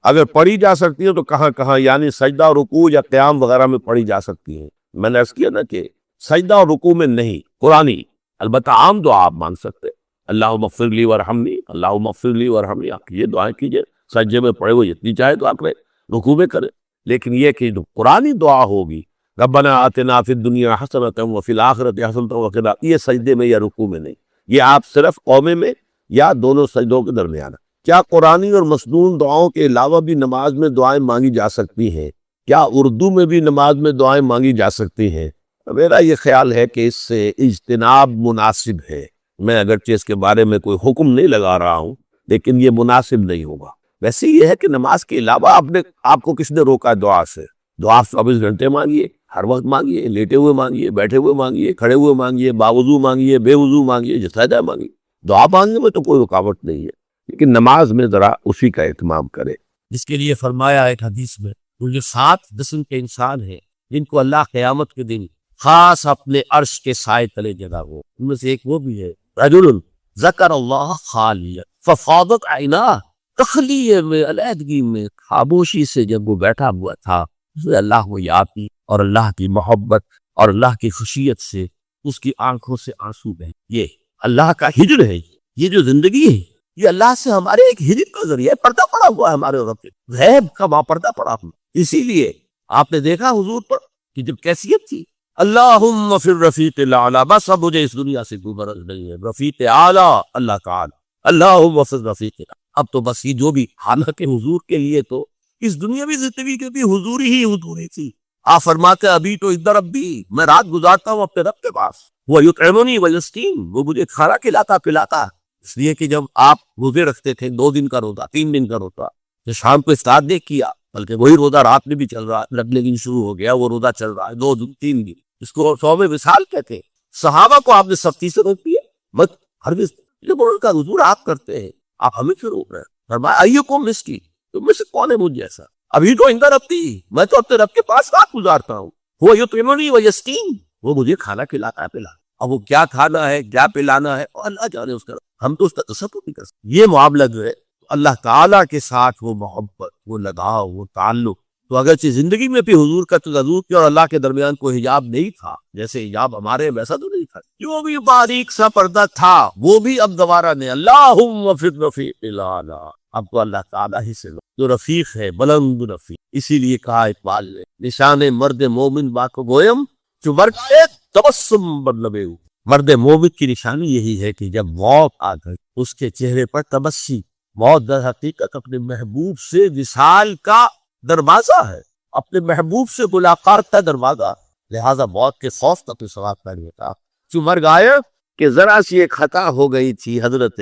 اگر پڑھی جا سکتی ہیں تو کہاں کہاں، یعنی سجدہ اور رکوع یا قیام وغیرہ میں پڑھی جا سکتی ہیں۔ میں نے عرض کیا نا کہ سجدہ اور رکوع میں نہیں، قرآنی، البتہ عام دعا آپ مانگ سکتے ہیں، اللہم اغفر لی وارحمنی، اللہم اغفر لی وارحمنی، آپ یہ دعائیں کیجئے، سجدے میں پڑھے ہوئے جتنی چاہے تو آپ کریں، رکوع میں کریں، لیکن یہ کہ جو قرآنی دعا ہوگی ربنا آتنا فی الدنیا حسنۃ وفی الآخرۃ حسنۃ وقنا، یہ سجدے میں یا رکوع میں نہیں، یہ آپ صرف قومے میں یا دونوں سجدوں کے درمیان۔ کیا قرآنی اور مسنون دعاؤں کے علاوہ بھی نماز میں دعائیں مانگی جا سکتی ہیں؟ کیا اردو میں بھی نماز میں دعائیں مانگی جا سکتی ہیں؟ میرا یہ خیال ہے کہ اس سے اجتناب مناسب ہے، میں اگرچہ اس کے بارے میں کوئی حکم نہیں لگا رہا ہوں، لیکن یہ مناسب نہیں ہوگا۔ ویسے یہ ہے کہ نماز کے علاوہ آپ کو کس نے روکا دعا سے؟ دعا 24 گھنٹے مانگیے، ہر وقت مانگیے، لیٹے ہوئے مانگیے، بیٹھے ہوئے مانگیے، کھڑے ہوئے مانگیے، باوضو مانگیے، بے وضو مانگیے، جیسا چاہے مانگیے، دعا مانگنے میں تو کوئی رکاوٹ نہیں ہے، لیکن نماز میں ذرا اسی کا اہتمام کرے۔ جس کے لیے فرمایا ایک حدیث میں، وہ جو 7 قسم کے انسان ہیں جن کو اللہ قیامت کے دن خاص اپنے عرش کے سائے تلے جگہ ہو، ان میں سے ایک وہ بھی ہے، رجل ذکر اللہ خالیا ففاضت عیناہ، تخلیے میں، علیحدگی میں، خاموشی سے جب وہ بیٹھا ہوا تھا، اس نے اللہ کو یاد کی اور اللہ کی محبت اور اللہ کی خشیت سے اس کی آنکھوں سے آنسو بہے۔ یہ اللہ کا ہجر ہے، یہ جو زندگی ہے یہ اللہ سے ہمارے ایک ہجر کا ذریعہ ہے، پردہ پڑا ہوا ہے ہمارے رب کے، غیب کا وہاں پردہ پڑا ہوا۔ اسی لیے آپ نے دیکھا حضور پر کہ جب کیفیت تھی اللہم فی الرفیق الاعلیٰ، بس اب مجھے اس دنیا سے کوئی غرض نہیں ہے، رفیق اعلیٰ اللہ تعالی، اللہم فی الرفیق الاعلیٰ۔ اب تو بس یہ جو بھی، حالانکہ حضور کے لیے تو اس دنیاوی زندگی کے بھی حضور ہی تھی، آپ فرماتے ہیں ابھی تو ادھر ربی، میں رات گزارتا ہوں اپنے رب کے پاس، وہ یطعمنی ویسقین، وہ مجھے کھانا کھلاتا پلاتا. اس لیے کہ جب آپ روزے رکھتے تھے 2 دن کا روزہ 3 دن کا روزہ، تو شام کو افطار نہیں کیا، بلکہ وہی روزہ رات میں بھی چل رہا ہے، اگلے دن شروع ہو گیا وہ روزہ چل رہا ہے 2 دن 3 دن، اس کو صوم وصال کہتے ہیں. صحابہ کو آپ نے سختی سے روک دیا، مت ہرگز. یہ بول کا حضور آپ کرتے ہیں، آپ ہمیں کیوں روک رہے ہیں؟ فرمایا ایکم مسکی، تم میں سے کون ہے مجھ جیسا؟ ابھی تو اندر ربی، میں تو اپنے رب کے پاس رات گزارتا ہوں. وہ یطعمنی ویسقین، وہ مجھے کھانا کھلاتا ہے پلاتا. اب وہ کیا کھانا ہے کیا پلانا ہے اور اللہ جانے اس کا، ہم تو اس کا تصور نہیں کر سکتے. یہ معاملہ جو ہے اللہ تعالیٰ کے ساتھ وہ محبت، وہ لگاؤ، وہ تعلق. تو اگرچہ زندگی میں بھی حضور کا حضور کے اور اللہ کے درمیان کوئی حجاب نہیں تھا، جیسے حجاب ہمارے ویسا تو نہیں تھا، جو بھی باریک سا پردہ تھا وہ بھی اب دوبارہ نے اللہم فی الرفیق الاعلی، اب تو اللہ تعالیٰ ہی سے جو رفیق ہے، بلند رفیق. اسی لیے کہا اقبال نے نشان مرد مومن باک گویم جو مرد تبسم بدلبے. مرد مومن کی نشانی یہی ہے کہ جب موت آ گئی اس کے چہرے پر تبسم. موت در حقیقت اپنے محبوب سے وصال کا دروازہ ہے، اپنے محبوب سے ملاقات کا دروازہ. لہذا موت کے خوف کا تو سوال نہیں ہوتا. جو مرگ آیا کہ ذرا سی ایک خطا ہو گئی تھی حضرت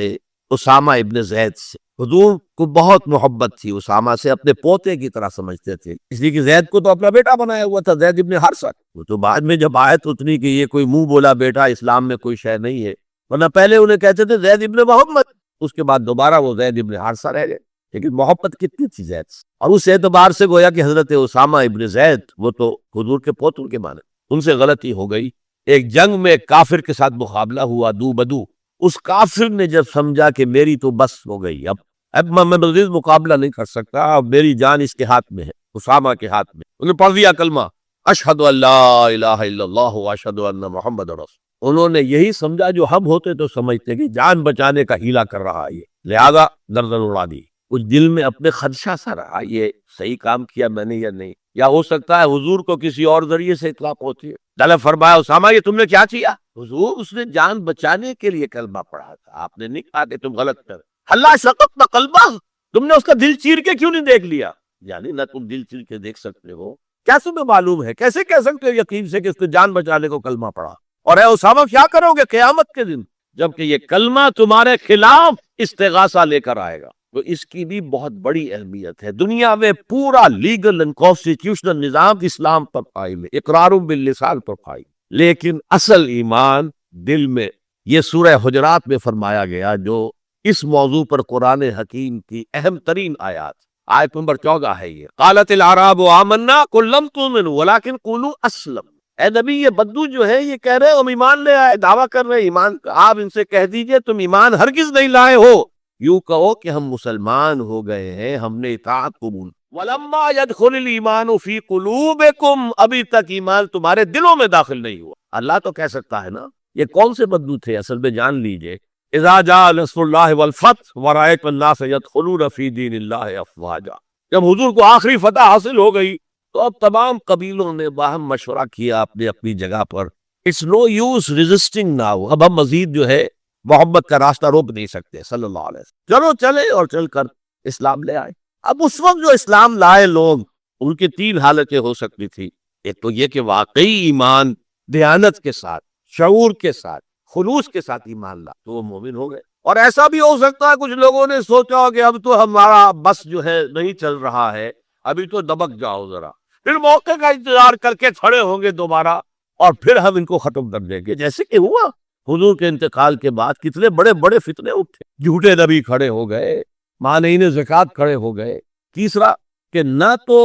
اسامہ ابن زید سے. حضور کو بہت محبت تھی اسامہ سے، اپنے پوتے کی طرح سمجھتے تھے، اس لیے کہ زید کو تو اپنا بیٹا بنایا ہوا تھا، زید ابن حارثہ. وہ تو بعد میں جب آئے تو اتنی کہ یہ کوئی منہ بولا بیٹا اسلام میں کوئی شے نہیں ہے، ورنہ پہلے انہیں کہتے تھے زید ابن محمد، اس کے بعد دوبارہ وہ زید ابن حارثہ رہ گئے. لیکن محبت کتنی تھی زید سے، اور اس اعتبار سے گویا کہ حضرت اسامہ ابن زید وہ تو حضور کے پوتوں کے مانے. ان سے غلطی ہو گئی. ایک جنگ میں کافر کے ساتھ مقابلہ ہوا دو بدو. اس کافر نے جب سمجھا کہ میری تو بس ہو گئی، اب میں مزید مقابلہ نہیں کر سکتا، اب میری جان اس کے ہاتھ میں ہے، اسامہ کے ہاتھ میں. انہوں نے پڑھ دیا کلمہ اشہد ان لا الہ الا اللہ واشہد ان محمد رسول. انہوں نے یہی سمجھا جو ہم ہوتے تو سمجھتے کہ جان بچانے کا ہیلا کر رہا ہے، لہذا گردن اڑا دی. کچھ دل میں اپنے خدشہ سا رہا، یہ صحیح کام کیا میں نے یا نہیں، یا ہو سکتا ہے حضور کو کسی اور ذریعے سے اطلاق ہوتی ہے. طلب فرمایا اسامہ یہ تم نے کیا کیا؟ حضور اس نے جان بچانے کے لیے کلمہ پڑھا تھا، آپ نے نہیں کہا کہ تم غلط کر. اللہ شققت قلبہ، تم نے اس کا دل چیر کے کیوں نہیں دیکھ لیا؟ یعنی نہ تم دل چیر کے دیکھ سکتے ہو، کیا تمہیں معلوم ہے؟ کیسے کہہ سکتے ہو یقین سے کہ اس نے جان بچانے کو کلمہ پڑھا؟ اور اے اسامہ کیا کرو گے قیامت کے دن جبکہ یہ کلمہ تمہارے خلاف استغاثہ لے کر آئے گا؟ تو اس کی بھی بہت بڑی اہمیت ہے. دنیا میں پورا لیگل اینڈ کانسٹیٹیوشنل نظام اسلام پر قائم ہے، اقرار باللسان پر قائم، لیکن اصل ایمان دل میں. یہ سورہ حجرات میں فرمایا گیا جو اس موضوع پر قرآن حکیم کی اہم ترین آیات، آیت نمبر 14 ہے یہ. قالت الاعراب آمنا قل لم تؤمنوا ولکن قولوا اسلم. اے نبی یہ بدو جو ہے یہ کہہ رہے ہم ایمان لے آئے، دعویٰ کر رہے ایمان کا، آپ ان سے کہہ دیجئے تم ایمان ہرگز نہیں لائے ہو، یوں کہو کہ ہم مسلمان ہو گئے ہیں، ہم نے اطاعت قبول. وَلَمَّا يَدْخُلِ الْإِيمَانُ فِي قُلُوبِكُمْ، ابھی تک ایمان تمہارے دلوں میں داخل نہیں ہوا. اللہ تو کہہ سکتا ہے نا. یہ کون سے بدو تھے اصل میں جان لیجئے. اِذَا جَاءَ نَصْرُ اللَّهِ وَالْفَتْحُ وَرَأَيْتَ النَّاسَ يَدْخُلُونَ فِي دِينِ اللَّهِ أَفْوَاجًا. جب حضور کو آخری فتح حاصل ہو گئی تو اب تمام قبیلوں نے باہم مشورہ کیا اپنی اپنی جگہ پر. It's no use resisting now, اب ہم مزید جو ہے محبت کا راستہ روک نہیں سکتے. صلی اللہ علیہ وسلم چلو چلے اور چل کر اسلام لے آئے. اب اس وقت جو اسلام لائے لوگ ان کی 3 حالتیں ہو سکتی تھی. ایک تو یہ کہ واقعی ایمان دیانت کے ساتھ، شعور کے ساتھ، خلوص کے ساتھ ایمان لا تو وہ مومن ہو گئے. اور ایسا بھی ہو سکتا ہے کچھ لوگوں نے سوچا کہ اب تو ہمارا بس جو ہے نہیں چل رہا ہے، ابھی تو دبک جاؤ ذرا، پھر موقع کا انتظار کر کے کھڑے ہوں گے دوبارہ اور پھر ہم ان کو ختم کر دیں گے. جیسے کہ ہوا حضور کے انتقال کے بعد کتنے بڑے بڑے فتنے اٹھے، جھوٹے نبی کھڑے ہو گئے، مانعین زکوٰۃ کھڑے ہو گئے. تیسرا کہ نہ تو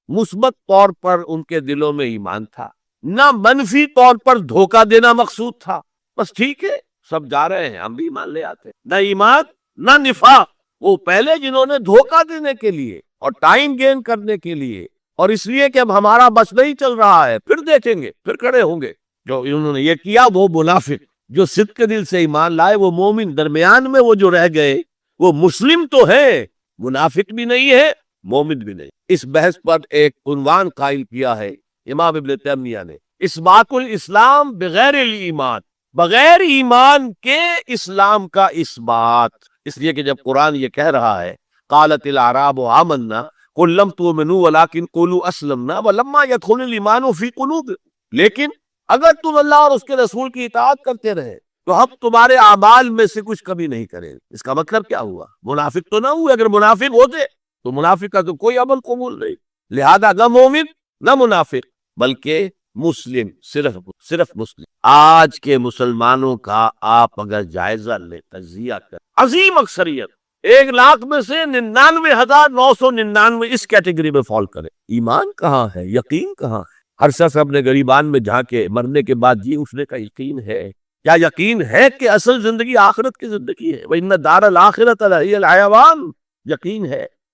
مثبت طور پر ان کے دلوں میں ایمان تھا، نہ منفی طور پر دھوکہ دینا مقصود تھا. بس ٹھیک ہے سب جا رہے ہیں ہم بھی ایمان لے آتے، نہ ایمان نہ نفاق. وہ پہلے جنہوں نے دھوکہ دینے کے لیے اور ٹائم گین کرنے کے لیے اور اس لیے کہ اب ہمارا بس نہیں چل رہا ہے، پھر دیکھیں گے پھر کھڑے ہوں گے. جو انہوں نے یہ کیا وہ منافق. جو صدق کے دل سے ایمان لائے وہ مومن. درمیان میں وہ جو رہ گئے وہ مسلم تو ہے، منافق بھی نہیں ہے، مومن بھی نہیں. اس بحث پر ایک عنوان قائل کیا ہے امام ابن تیمیہ نے، اثبات الاسلام بغیر الایمان، بغیر ایمان کے اسلام کا اثبات. اس لیے کہ جب قرآن یہ کہہ رہا ہے قالت الاعراب آمنا قل لم تؤمنوا ولكن قولوا اسلمنا ولما يدخل الايمان في قلوبكم، لیکن اگر تم اللہ اور اس کے رسول کی اطاعت کرتے رہے تو ہم تمہارے اعمال میں سے کچھ کمی نہیں کریں۔ اس کا مطلب کیا ہوا؟ منافق تو نہ ہوئے، اگر منافق ہوتے تو منافق کا تو کوئی عمل قبول نہیں، لہذا نہ مومن نہ منافق بلکہ مسلم، صرف مسلم۔ آج کے مسلمانوں کا آپ اگر جائزہ لیں، تجزیہ کریں، عظیم اکثریت 1,00,000 میں سے 99,999 اس کیٹیگری میں فال کرے۔ ایمان کہاں ہے؟ یقین کہاں ہے؟ ہر شخص اپنے گریبان میں جھانکے مرنے کے بعد جی اٹھنے کا یقین ہے؟ کیا یقین ہے کہ اصل زندگی آخرت کی زندگی ہے؟ وَإِنَّ الدَّارَ الْآخِرَةَ لَهِيَ الْحَيَوَانُ،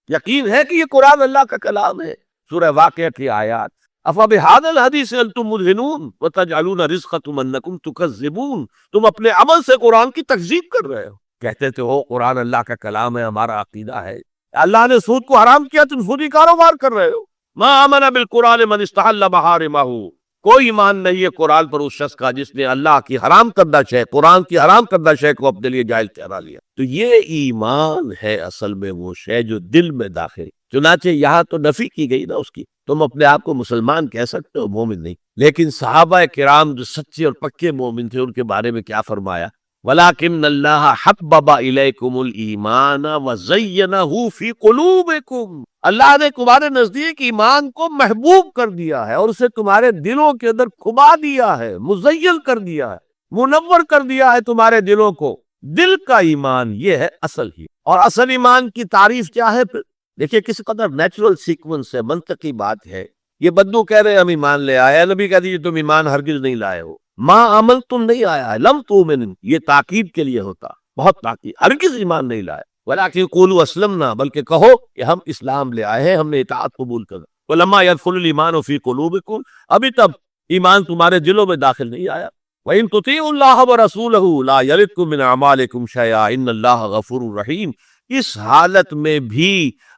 یقین ہے کہ یہ قرآن اللہ کا کلام ہے۔ سورہ واقعہ کی آیات، أَفَبِهَذَا الْحَدِيثِ أَنْتُمْ مُدْهِنُونَ وَتَجْعَلُونَ رِزْقَكُمْ أَنَّكُمْ تُكَذِّبُونَ، تم اپنے عمل سے قرآن کی تکذیب کر رہے ہو، کہتے تھے ہو قرآن اللہ کا کلام ہے، ہمارا عقیدہ ہے، اللہ نے سود کو حرام کیا، تم سودی کاروبار کر رہے ہو۔ ما آمن بالقرآن من استحل محارمہ، کوئی ایمان نہیں ہے قرآن پر اس شخص کا جس نے اللہ کی حرام کردہ شے، قرآن کی حرام کردہ شے کو اپنے لیے جائز ٹھہرا لیا۔ تو یہ ایمان ہے اصل میں وہ شے جو دل میں داخل، چنانچہ یہاں تو نفی کی گئی نا اس کی، تم اپنے آپ کو مسلمان کہہ سکتے ہو، مومن نہیں۔ لیکن صحابہ کرام جو سچے اور پکے مومن تھے ان کے بارے میں کیا فرمایا؟ وَلَٰكِنَّ اللَّهَ حَبَّبَ إِلَيْكُمُ الْإِيمَانَ وَزَيَّنَهُ فِي قُلُوبِكُمْ، اللہ نے تمہارے نزدیک ایمان کو محبوب کر دیا ہے اور اسے تمہارے دلوں کے اندر کھما دیا ہے، مزین کر دیا ہے، منور کر دیا ہے تمہارے دلوں کو۔ دل کا ایمان یہ ہے اصل ہی، اور اصل ایمان کی تعریف کیا ہے پھر؟ دیکھیے کس قدر نیچرل سیکوینس ہے، منطقی بات ہے۔ یہ بدو کہہ رہے ہم ایمان لے آئے، نبی کہہ دیجیے تم ایمان ہرگز نہیں لائے ہو، ما عمل تم نہیں آیا ہے، لم تؤمن، یہ تاکید کے لیے ہوتا، بہت تاکید، ہرگز ایمان نہیں لائے، ولیکن قولوا اسلمنا، بلکہ کہو کہ ہم اسلام لے آئے ہیں، ہم نے اطاعت قبول کر، ولما يدخل الايمان في قلوبكم، ابھی تب ایمان تمہارے دلوں میں داخل نہیں آیا۔ وَإِن تُطِيعُوا اللَّهَ وَرَسُولَهُ لَا يَلِتْكُم مِّنْ أَعْمَالِكُمْ شَيْئًا إِنَّ اللَّهَ غَفُورٌ رَحِيمٌ، اس حالت میں بھی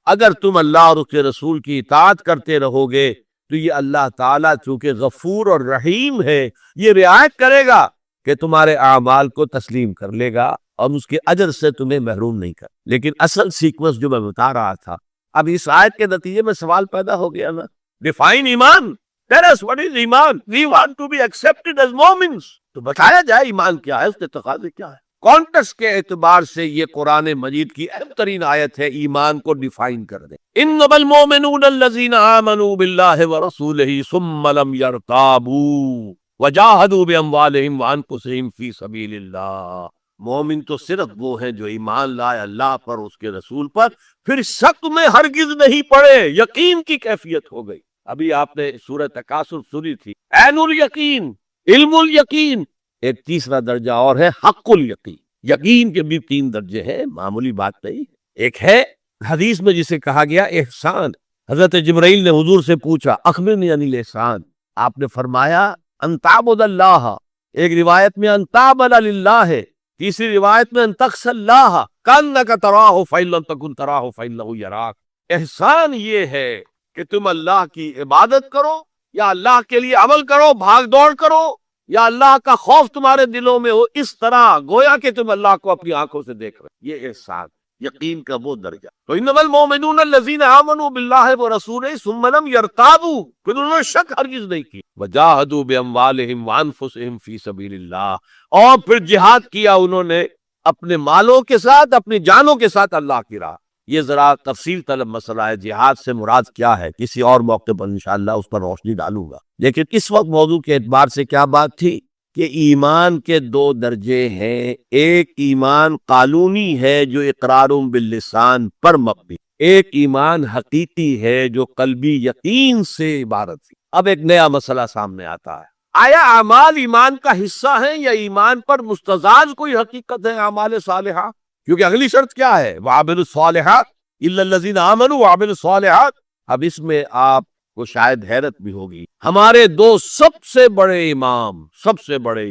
اگر تم اللہ اور اس کے رسول کی اطاعت کرتے رہو گے تو یہ اللہ تعالیٰ چونکہ غفور اور رحیم ہے، یہ رعایت کرے گا کہ تمہارے اعمال کو تسلیم کر لے گا اور اس کے اجر سے تمہیں محروم نہیں کر۔ لیکن اصل سیکوینس جو میں بتا رہا تھا، اب اس آیت کے نتیجے میں سوال پیدا ہو گیا نا، ڈیفائن ایمان، tell us what is ایمان، we want to be accepted as مومنس، تو بتایا جائے ایمان کیا ہے، اس کے تقاضے کیا ہے۔ کانٹیکسٹ کے اعتبار سے یہ قرآن مجید کی اہم ترین آیت ہے، ایمان کو ڈیفائن کر دیں۔ انما المؤمنون الذین آمنوا باللہ ورسولہ ثم لم یرتابوا وجاہدوا باموالہم وانفسہم فی سبیل اللہ، مومن تو صرف وہ ہیں جو ایمان لائے اللہ پر، اس کے رسول پر، پھر شک میں ہرگز نہیں پڑے، یقین کی کیفیت ہو گئی۔ ابھی آپ نے سورہ تکاثر سنی تھی، عین الیقین، علم الیقین، ایک تیسرا درجہ اور ہے حق الیقین۔ یقین کے بھی 3 درجے ہیں، معمولی بات نہیں۔ ایک ہے حدیث میں جسے کہا گیا احسان، حضرت جبرائیل نے حضور سے پوچھا اخبرنی عن الاحسان، آپ نے فرمایا ان تعبد اللہ، ایک روایت میں ان تعبد للہ ہے، تیسری روایت میں ان تخشى اللہ کانک تراہ فإن لم تکن تراہ فإنہ یراک۔ احسان یہ ہے کہ تم اللہ کی عبادت کرو یا اللہ کے لیے عمل کرو، بھاگ دوڑ کرو، یا اللہ کا خوف تمہارے دلوں میں ہو، اس طرح گویا کہ تم اللہ کو اپنی آنکھوں سے دیکھ رہے، یہ احسان، یقین کا وہ درجہ۔ تو انما المؤمنون الذین آمنوا باللہ ورسولہ ثم لم یرتابوا، پھر انہوں نے شک ہرگز نہیں کی، وجاہدوا باموالہم وانفسہم فی سبیل اللہ، اور پھر جہاد کیا انہوں نے اپنے مالوں کے ساتھ، اپنی جانوں کے ساتھ اللہ کی راہ۔ یہ ذرا تفصیل طلب مسئلہ ہے، جہاد سے مراد کیا ہے، کسی اور موقع پر انشاءاللہ اس پر روشنی ڈالوں گا۔ لیکن اس وقت موضوع کے اعتبار سے کیا بات تھی کہ ایمان کے 2 درجے ہیں، ایک ایمان قانونی ہے جو اقرار باللسان پر مبنی، ایک ایمان حقیقی ہے جو قلبی یقین سے عبارت ہے۔ اب ایک نیا مسئلہ سامنے آتا ہے، آیا اعمال ایمان کا حصہ ہیں یا ایمان پر مستزاد کوئی حقیقت ہے اعمال صالحہ؟ کیونکہ اگلی شرط کیا ہے، وَعَمِلُوا الصَّالِحَاتِ إِلَّا الَّذِينَ آمَنُوا وَعَمِلُوا الصَّالِحَاتِ۔ اب اس میں آپ کو شاید حیرت بھی ہوگی، ہمارے 2 سب سے بڑے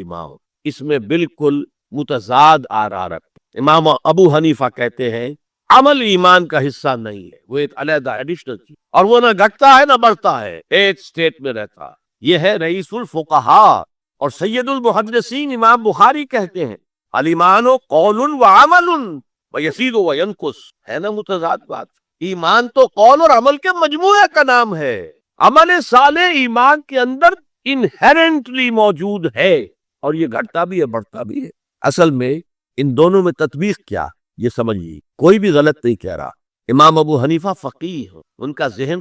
امام اس میں بالکل متضاد آراء رکھتے۔ امام ابو حنیفہ کہتے ہیں عمل ایمان کا حصہ نہیں ہے، وہ ایک علیحدہ ایڈیشنل چیز، اور وہ نہ گھٹتا ہے نہ بڑھتا ہے، ایک سٹیٹ میں رہتا ہے۔ یہ ہے رئیس الفقہاء اور سید المحدثین امام بخاری کہتے ہیں الایمان قول وعمل ویزید وینقص، ہے نا متضاد بات۔ ایمان تو قول اور عمل کے مجموعے کا نام ہے. عمل صالح ایمان کے اندر انہیرنٹلی موجود ہے اور یہ گھٹتا بھی ہے بڑھتا بھی ہے. اصل میں ان دونوں میں تطبیق کیا یہ سمجھیے. کوئی بھی غلط نہیں کہہ رہا. امام ابو حنیفہ فقیہ، ان کا ذہن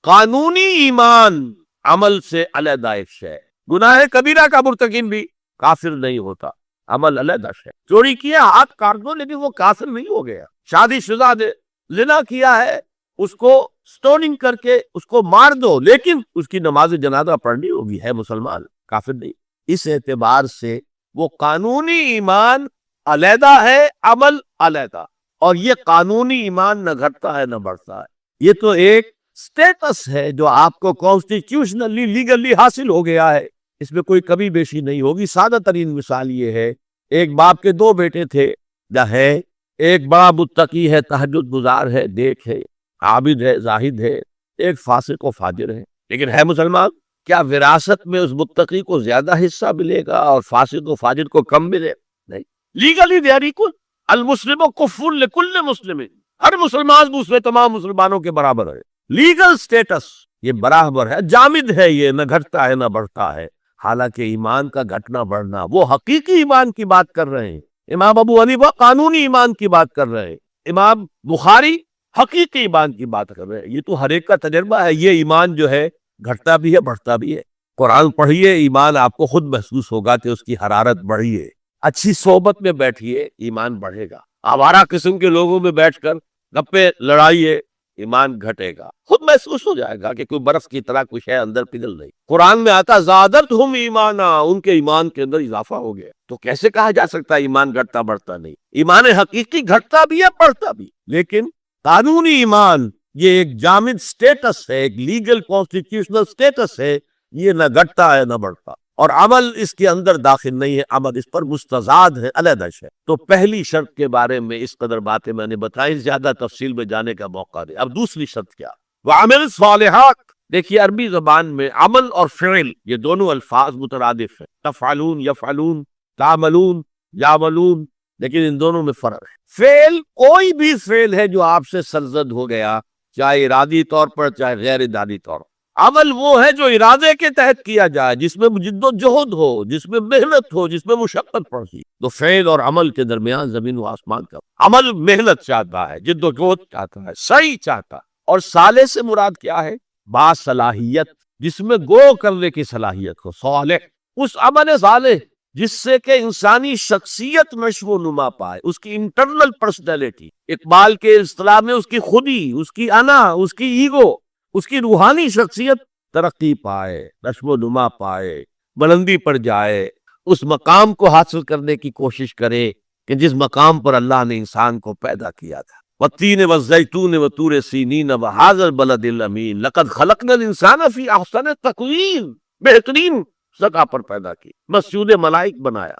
قانونی ایمان عمل سے علیحدہ ایک شے. گناہ کبیرہ کا مرتکب بھی کافر نہیں ہوتا، عمل علیحدہ شے. چوری کیا ہاتھ کاٹ دو لیکن وہ کافر نہیں ہو گیا. شادی شدہ نے زنا کیا ہے اس کو سٹوننگ کر کے اس کو مار دو لیکن اس کی نماز جنازہ پڑھنی ہوگی، ہے مسلمان، کافر نہیں. اس اعتبار سے وہ قانونی ایمان علیحدہ ہے، عمل علیحدہ. اور یہ قانونی ایمان نہ گھٹتا ہے نہ بڑھتا ہے. یہ تو ایک سٹیٹس ہے جو آپ کو کانسٹیٹیوشنلی لیگلی حاصل ہو گیا ہے. اس میں کوئی کمی بیشی نہیں ہوگی. سادہ ترین مثال یہ ہے، ایک باپ کے دو بیٹے تھے. ہے ایک بڑا متقی ہے، تہجد گزار ہے، نیک ہے، عابد ہے، زاہد ہے. ایک فاسق و فاجر ہے لیکن ہے مسلمان. کیا وراثت میں اس متقی کو زیادہ حصہ ملے گا اور فاسق و فاجر کو کم ملے؟ نہیں. Legally they are equal. المسلم کفر لکل مسلم، ہر مسلمان دوسرے تمام مسلمانوں کے برابر ہے. لیگل سٹیٹس یہ برابر ہے، جامد ہے، یہ نہ گھٹتا ہے نہ بڑھتا ہے. حالانکہ ایمان کا گھٹنا بڑھنا وہ حقیقی ایمان کی بات کر رہے ہیں. امام ابو حنیفہ قانونی ایمان کی بات کر رہے ہیں. امام بخاری حقیقی ایمان کی بات کر رہے ہیں. یہ تو ہر ایک کا تجربہ ہے. یہ ایمان جو ہے گھٹتا بھی ہے بڑھتا بھی ہے. قرآن پڑھیے، ایمان آپ کو خود محسوس ہوگا کہ اس کی حرارت بڑھی ہے. اچھی صحبت میں بیٹھیے، ایمان بڑھے گا. آوارہ قسم کے لوگوں میں بیٹھ کر گپے لڑائیے، ایمان گھٹے گا. خود محسوس ہو جائے گا کہ کوئی برف کی طرح کچھ ہے اندر پگھل نہیں. قرآن میں آتا زادتہم ایمانا، ان کے ایمان کے اندر اضافہ ہو گیا. تو کیسے کہا جا سکتا ہے ایمان گھٹتا بڑھتا نہیں؟ ایمان حقیقی گھٹتا بھی ہے بڑھتا بھی، لیکن قانونی ایمان یہ ایک جامد سٹیٹس ہے، ایک لیگل کانسٹیٹیوشنل سٹیٹس ہے. یہ نہ گھٹتا ہے نہ بڑھتا. اور عمل اس کے اندر داخل نہیں ہے، عمل اس پر مستزاد ہے، علیحدہ ہے. تو پہلی شرط کے بارے میں اس قدر باتیں میں نے بتائی، زیادہ تفصیل میں جانے کا موقع دے. اب دوسری شرط کیا؟ وَعَمِلِ الصَّالِحَاتِ. دیکھیے عربی زبان میں عمل اور فعل یہ دونوں الفاظ مترادف ہیں. تفعلون، یفعلون، تعملون، یعملون، لیکن ان دونوں میں فرق ہے. فعل کوئی بھی فعل ہے جو آپ سے سرزد ہو گیا، چاہے ارادی طور پر چاہے غیر ارادی طور پر. عمل وہ ہے جو ارادے کے تحت کیا جائے، جس میں جد و جہد ہو، جس میں محنت ہو، جس میں مشقت پڑتی. تو فعل اور عمل کے درمیان زمین و آسمان کا. عمل محنت چاہتا ہے، جد و جہد چاہتا ہے، سعی چاہتا ہے. اور صالح سے مراد کیا ہے؟ باصلاحیت، جس میں گو کرنے کی صلاحیت ہو. صالح اس عمل صالح جس سے کہ انسانی شخصیت نشو و نما پائے، اس کی انٹرنل پرسنالٹی. اقبال کے اصطلاح میں اس کی خودی، اس کی انا، اس کی ایگو، اس کی روحانی شخصیت ترقی پائے، نشو و نما پائے، بلندی پر جائے، اس مقام کو حاصل کرنے کی کوشش کرے کہ جس مقام پر اللہ نے انسان کو پیدا کیا تھا. وَالتِّينِ وَالزَّيْتُونِ وَطُورِ سِينِينَ وَهَٰذَا الْبَلَدِ الْأَمِينِ لَقَدْ خَلَقْنَا الْإِنسَانَ فِي أَحْسَنِ تَقْوِيمٍ. بہترین سطح پر پیدا کی، مسجود ملائک بنایا.